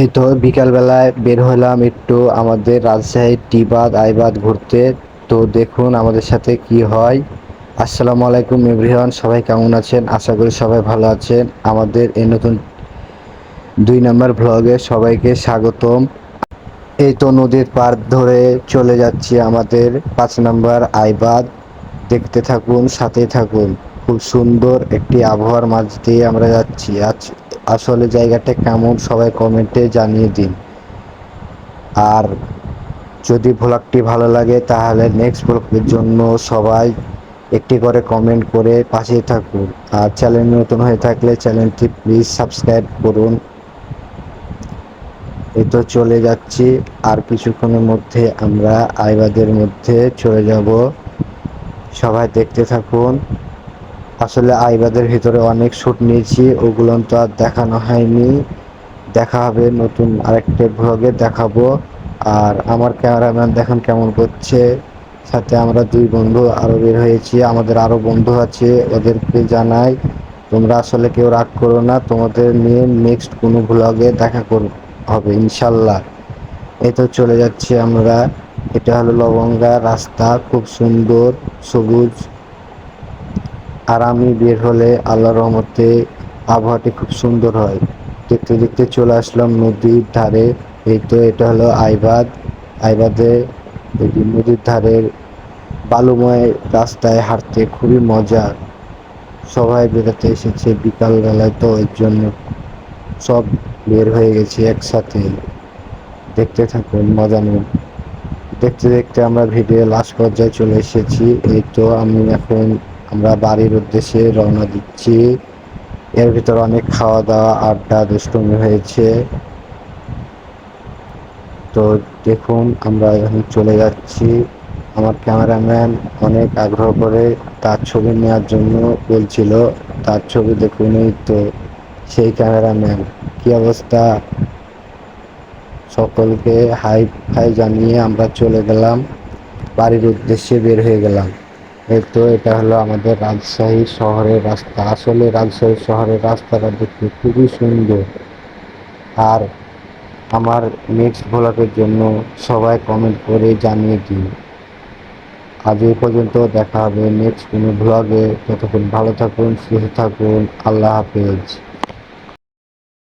এই তো বিকালবেলায় বের হলাম একটু আমাদের রাজশাহীর টিবাদ আইবাদ ঘুরতে। তো দেখুন আমাদের সাথে কি হয়। আসসালামু আলাইকুম এভরিওয়ান, সবাই কেমন আছেন? আশা করি সবাই ভালো আছেন। আমাদের এই নতুন 2 নম্বর ভ্লগে সবাইকে স্বাগতম। এই তো নদীর পার ধরে চলে যাচ্ছি আমাদের 5 নম্বর আইবাদ। দেখতে থাকুন, সাথে থাকুন। খুব সুন্দর একটি আবহাওয়ার মাঝ দিয়ে আমরা যাচ্ছি। আজ আসলে জায়গাটা কেমন সবাই কমেন্টে জানিয়ে দিন। আর যদি ভ্লগটি ভালো লাগে তাহলে নেক্সট ভ্লগের জন্য সবাই একটি করে কমেন্ট করে পাশেই থাকুন। আর চ্যানেল নতুন হয়ে থাকলে চ্যানেলটি প্লিজ সাবস্ক্রাইব করুন। এই তো চলে যাচ্ছি, আর কিছুক্ষণের মধ্যে আমরা আইবাদের মধ্যে চলে যাব। সবাই দেখতে থাকুন। আসলে আইবাদের ভিতরে অনেক শ্যুট নিয়েছি, ওগুলো তো আর দেখানো হয়নি। দেখা হবে নতুন আরেকটা ভ্লগে, দেখাবো। আর আমার ক্যামেরাম্যান দেখুন কেমন করছে। সাথে আমরা 2 বন্ধু আরো বের হয়েছি, আমাদের আরো বন্ধু আছে, ওদেরকে জানাই তোমরা আসলে কেউ রাগ করো না, তোমাদের নিয়ে নেক্সট কোনো ভ্লগে দেখা হবে ইনশাল্লাহ। এই তো চলে যাচ্ছি আমরা। এটা হলো লবঙ্গা রাস্তা, খুব সুন্দর সবুজ। আর আমি বের হলে আল্লাহর রহমতে আবহাওয়াটি খুব সুন্দর হয়। দেখতে দেখতে চলে আসলাম নদীর ধারে। এই তো এটা হলো আইবাদ। আইবাদে নদীর ধারের বালুময় রাস্তায় হাঁটতে খুবই মজা। সবাই বেড়াতে এসেছে বিকাল বেলায়, তো এর জন্য সব বের হয়ে গেছে একসাথে। দেখতে থাকুন, মজা নিন। দেখতে দেখতে আমরা ভিডিও লাস্ট পর্যায়ে চলে এসেছি। এই তো আমরা বাড়ির উদ্দেশ্যে রওনা দিচ্ছি। এর ভিতর অনেক খাওয়া দাওয়া আড্ডা দুষ্টুমি হয়েছে। তো দেখুন আমরা এখন চলে যাচ্ছি। আমার ক্যামেরাম্যান অনেক আগ্রহ করে তার ছবি নেওয়ার জন্য বলছিল। তার ছবি দেখুন, এই তো সেই ক্যামেরাম্যান। কি অবস্থা? সকলকে হাই ফাই জানিয়ে আমরা চলে গেলাম, বাড়ির উদ্দেশ্যে বের হয়ে গেলাম। এই তো এটা হলো আমাদের রাজশাহী শহরের রাস্তা। আসলে রাজশাহী শহরের রাস্তাটা দেখতে খুবই সুন্দর। আর আমার নেক্সট ভ্লগের জন্য সবাই কমেন্ট করে জানিয়ে দিন। আজ এই পর্যন্ত, দেখা হবে নেক্সট কোনো ভ্লগে। ততক্ষণ ভালো থাকুন, সুস্থ থাকুন। আল্লাহ হাফেজ।